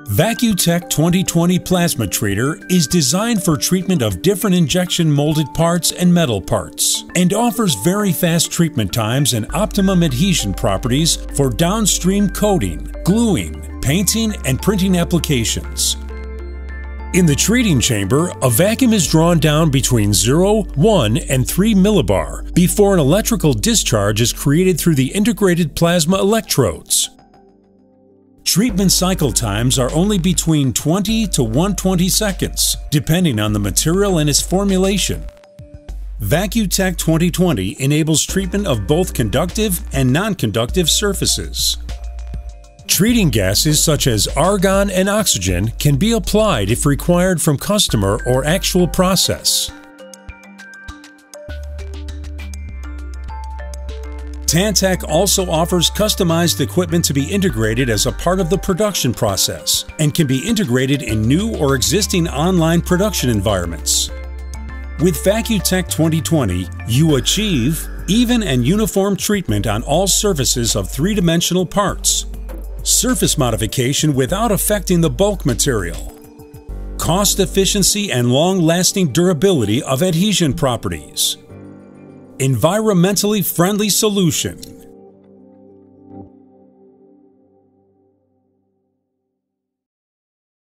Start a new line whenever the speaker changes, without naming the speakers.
VacuTEC 2020 Plasma Treater is designed for treatment of different injection molded parts and metal parts, and offers very fast treatment times and optimum adhesion properties for downstream coating, gluing, painting, and printing applications. In the treating chamber, a vacuum is drawn down between 0, 1, and 3 millibar before an electrical discharge is created through the integrated plasma electrodes. Treatment cycle times are only between 20 to 120 seconds, depending on the material and its formulation. VacuTEC 2020 enables treatment of both conductive and non-conductive surfaces. Treating gases such as argon and oxygen can be applied if required from customer or actual process. Tantec also offers customized equipment to be integrated as a part of the production process and can be integrated in new or existing online production environments. With VacuTEC 2020, you achieve even and uniform treatment on all surfaces of three-dimensional parts, surface modification without affecting the bulk material, cost efficiency and long-lasting durability of adhesion properties, environmentally friendly solution.